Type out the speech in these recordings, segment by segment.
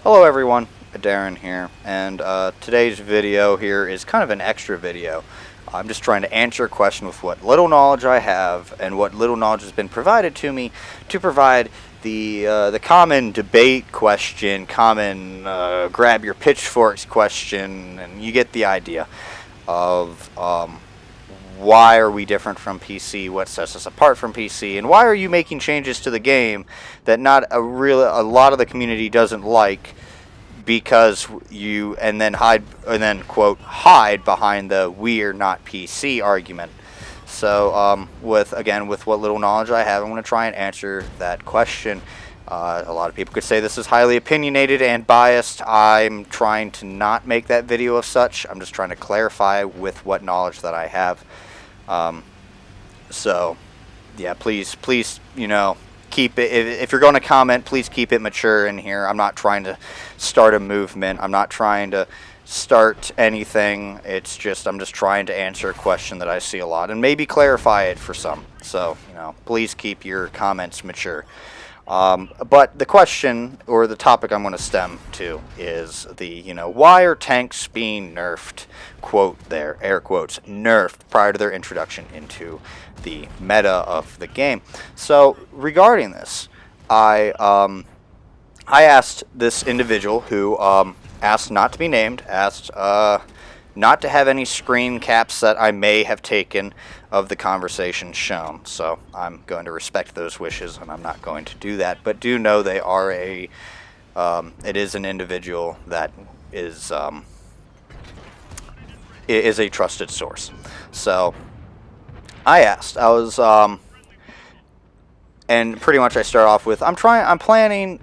Hello everyone, Darren here, and today's video here is kind of an extra video. I'm just trying to answer a question with what little knowledge I have and what little knowledge has been provided to me to provide the common debate question, common grab your pitchforks question, and you get the idea of why are we different from PC, what sets us apart from PC, and why are you making changes to the game that not a lot of the community doesn't like, because you and then quote hide behind the we're not PC argument. So with what little knowledge I have, I'm going to try and answer that question. A lot of people could say this is highly opinionated and biased. I'm trying to not make that video of such. I'm just trying to clarify with what knowledge that I have. So yeah, please, keep it, if you're going to comment, please keep it mature in here. I'm not trying to start a movement. I'm not trying to start anything. It's just, I'm just trying to answer a question that I see a lot and maybe clarify it for some. So, please keep your comments mature. But the question or the topic I'm going to stem to is why are tanks being nerfed, quote there, air quotes, nerfed prior to their introduction into the meta of the game. So regarding this, I asked this individual who asked not to be named, asked not to have any screen caps that I may have taken of the conversation shown. So I'm going to respect those wishes, and I'm not going to do that. But do know they are it is an individual that is a trusted source. So I asked, and pretty much I start off with, I'm planning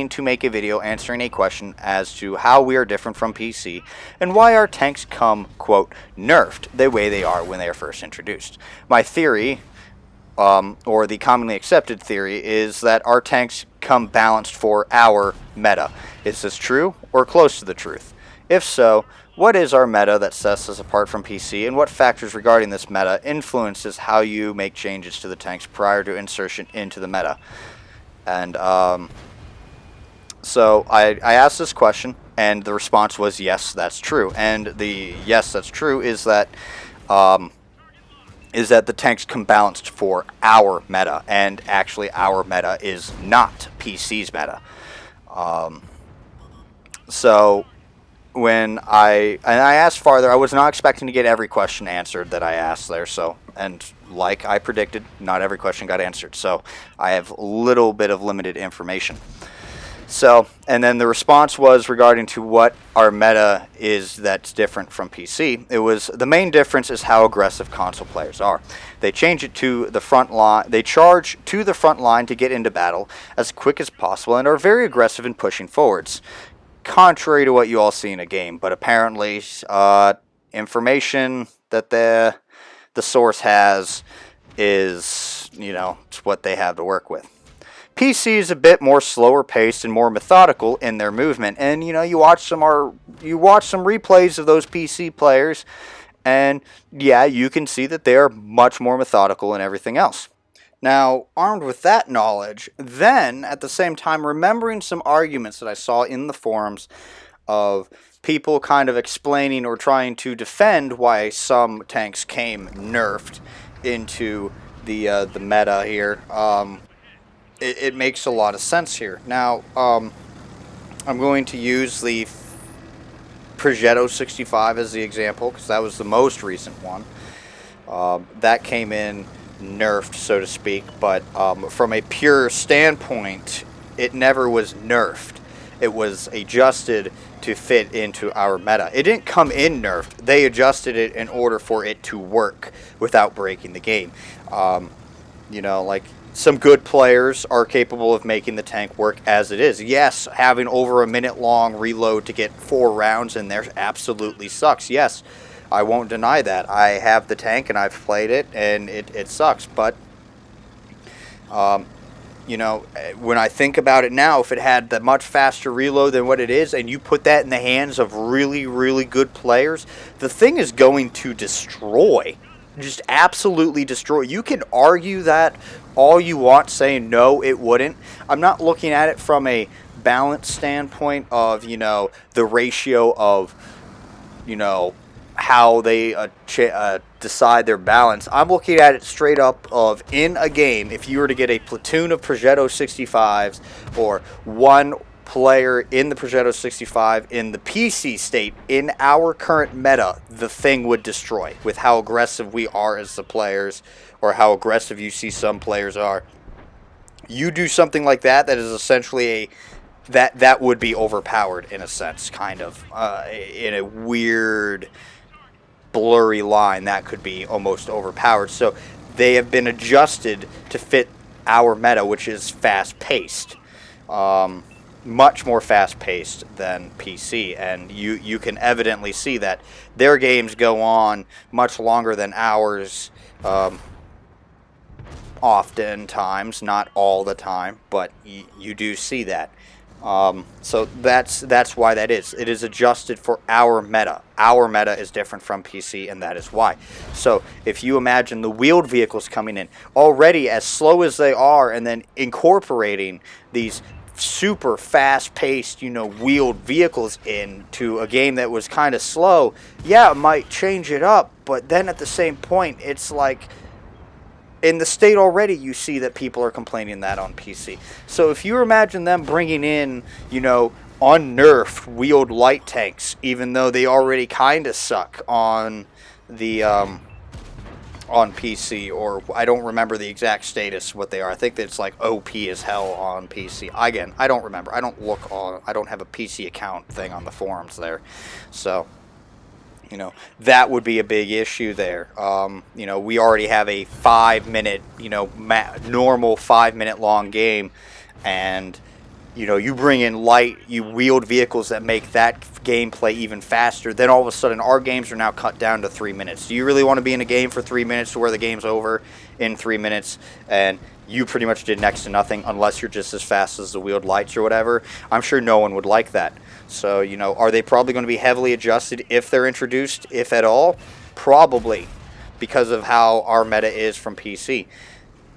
to make a video answering a question as to how we are different from PC and why our tanks come, quote, nerfed the way they are when they are first introduced. My theory, or the commonly accepted theory, is that our tanks come balanced for our meta. Is this true or close to the truth? If so, what is our meta that sets us apart from PC, and what factors regarding this meta influences how you make changes to the tanks prior to insertion into the meta? And so I asked this question, and the response was yes, that's true. And the yes, that's true is that the tanks come balanced for our meta, and actually our meta is not PC's meta. So when I asked farther, I was not expecting to get every question answered that I asked there. So, and like I predicted, not every question got answered. So I have a little bit of limited information. So, and then the response was regarding to what our meta is that's different from PC. It was, the main difference is how aggressive console players are. They change it to the front line. They charge to the front line to get into battle as quick as possible and are very aggressive in pushing forwards, contrary to what you all see in a game. But apparently information that the source has is, it's what they have to work with. PC is a bit more slower paced and more methodical in their movement, and you watch some replays of those PC players, and yeah, you can see that they are much more methodical and everything else. Now, armed with that knowledge, then, at the same time, remembering some arguments that I saw in the forums of people kind of explaining or trying to defend why some tanks came nerfed into the meta here, it makes a lot of sense here. Now, I'm going to use the Progetto 65 as the example, because that was the most recent one. That came in nerfed, so to speak, but from a pure standpoint, it never was nerfed. It was adjusted to fit into our meta. It didn't come in nerfed. They adjusted it in order for it to work without breaking the game. Like some good players are capable of making the tank work as it is. Yes, having over a minute long reload to get 4 rounds in there absolutely sucks. Yes, I won't deny that. I have the tank and I've played it, and it sucks. But, when I think about it now, if it had the much faster reload than what it is, and you put that in the hands of really, really good players, the thing is going to destroy. Just absolutely destroy. You can argue that all you want, saying no, it wouldn't. I'm not looking at it from a balance standpoint of, the ratio of, how they decide their balance. I'm looking at it straight up of in a game, if you were to get a platoon of Progetto 65s or one player in the Progetto 65 in the PC state, in our current meta, the thing would destroy with how aggressive we are as the players, or how aggressive you see some players are. You do something like that is essentially that would be overpowered in a sense, kind of, in a weird blurry line that could be almost overpowered. So they have been adjusted to fit our meta, which is fast paced, much more fast paced than PC, and you can evidently see that their games go on much longer than ours, oftentimes, not all the time, but you do see that. So that's why that is. It is adjusted for our meta. Our meta is different from PC, and that is why. So if you imagine the wheeled vehicles coming in already as slow as they are, and then incorporating these super fast-paced, wheeled vehicles into a game that was kind of slow, yeah, it might change it up, but then at the same point, it's like, in the state already, you see that people are complaining that on PC. So if you imagine them bringing in, unnerfed wheeled light tanks, even though they already kind of suck on the on PC, or I don't remember the exact status what they are. I think that it's like OP as hell on PC. Again, I don't remember. I don't have a PC account thing on the forums there, so. That would be a big issue there. We already have a 5-minute, normal 5-minute long game, and, you bring in wheeled vehicles that make that gameplay even faster. Then all of a sudden, our games are now cut down to 3 minutes. Do you really want to be in a game for 3 minutes to where the game's over in 3 minutes, and you pretty much did next to nothing unless you're just as fast as the wheeled lights or whatever? I'm sure no one would like that. So, are they probably going to be heavily adjusted if they're introduced, if at all? Probably, because of how our meta is from PC.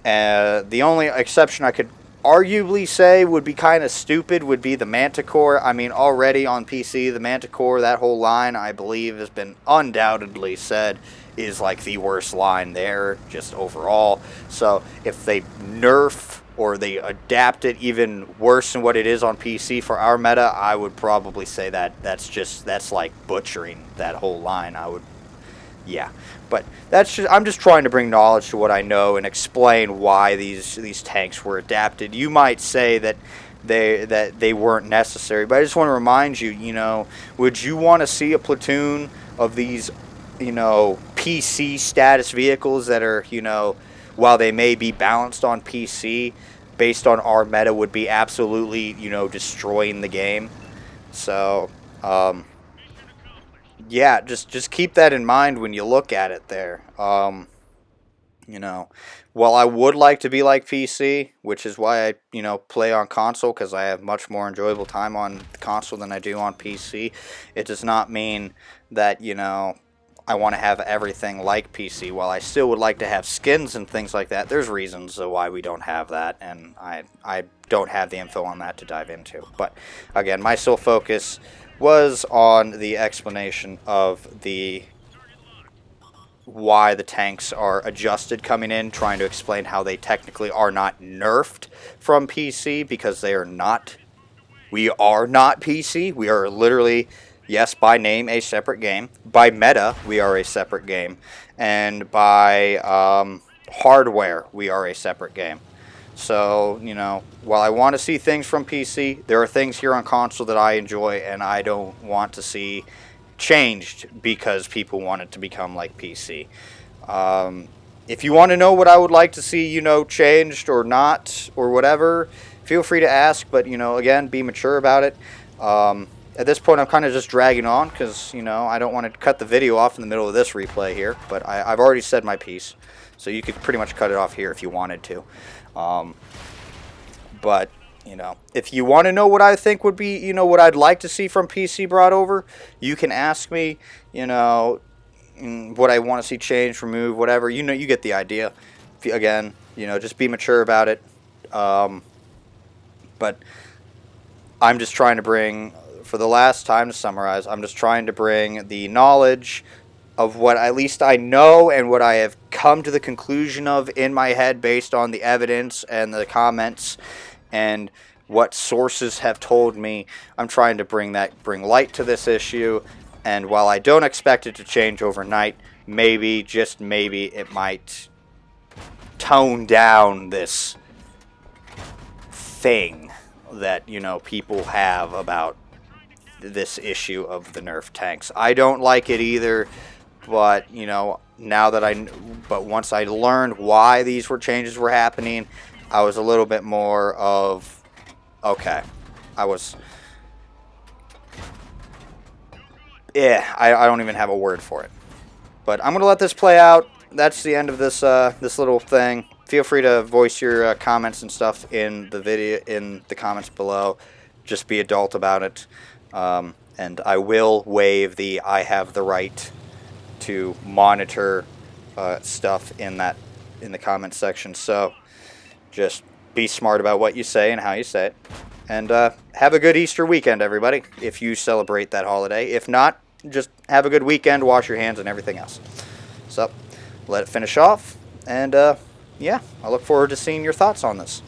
The only exception I could arguably say would be kind of stupid would be the Manticore. I mean, already on PC, the Manticore, that whole line, I believe, has been undoubtedly said is like the worst line there, just overall. So, if they nerf or they adapt it even worse than what it is on PC for our meta, I would probably say that's like butchering that whole line. But I'm just trying to bring knowledge to what I know and explain why these tanks were adapted. You might say that they weren't necessary, but I just want to remind you, would you want to see a platoon of these, PC status vehicles that are, while they may be balanced on PC, based on our meta, would be absolutely, destroying the game. So, yeah, just keep that in mind when you look at it there. While I would like to be like PC, which is why I, play on console, because I have much more enjoyable time on console than I do on PC, it does not mean that, I want to have everything like PC. While I still would like to have skins and things like that, there's reasons why we don't have that, and I don't have the info on that to dive into. But again, my sole focus was on the explanation of why the tanks are adjusted coming in, trying to explain how they technically are not nerfed from PC, because they are not. We are not PC. We are literally, yes, by name, a separate game. By meta, we are a separate game. And by hardware, we are a separate game. So, while I want to see things from PC, there are things here on console that I enjoy and I don't want to see changed because people want it to become like PC. If you want to know what I would like to see, changed or not or whatever, feel free to ask. But, again, be mature about it. At this point, I'm kind of just dragging on because, I don't want to cut the video off in the middle of this replay here. But I've already said my piece. So you could pretty much cut it off here if you wanted to. But, if you want to know what I think would be, what I'd like to see from PC brought over, you can ask me, what I want to see changed, removed, whatever. You get the idea. Again, just be mature about it. But I'm just trying to bring, for the last time to summarize, I'm just trying to bring the knowledge of what at least I know and what I have come to the conclusion of in my head based on the evidence and the comments and what sources have told me. I'm trying to bring light to this issue, and while I don't expect it to change overnight, maybe, just maybe, it might tone down this thing that, people have about this issue of the Nerf tanks. I don't like it either, but, but once I learned why these changes were happening, I was a little bit more of, okay, I don't even have a word for it. But I'm going to let this play out. That's the end of this little thing. Feel free to voice your comments and stuff in the video, in the comments below. Just be adult about it. And I will waive the I have the right to monitor stuff in the comments section. So just be smart about what you say and how you say it. And have a good Easter weekend, everybody, if you celebrate that holiday. If not, just have a good weekend, wash your hands and everything else. So let it finish off. And yeah, I look forward to seeing your thoughts on this.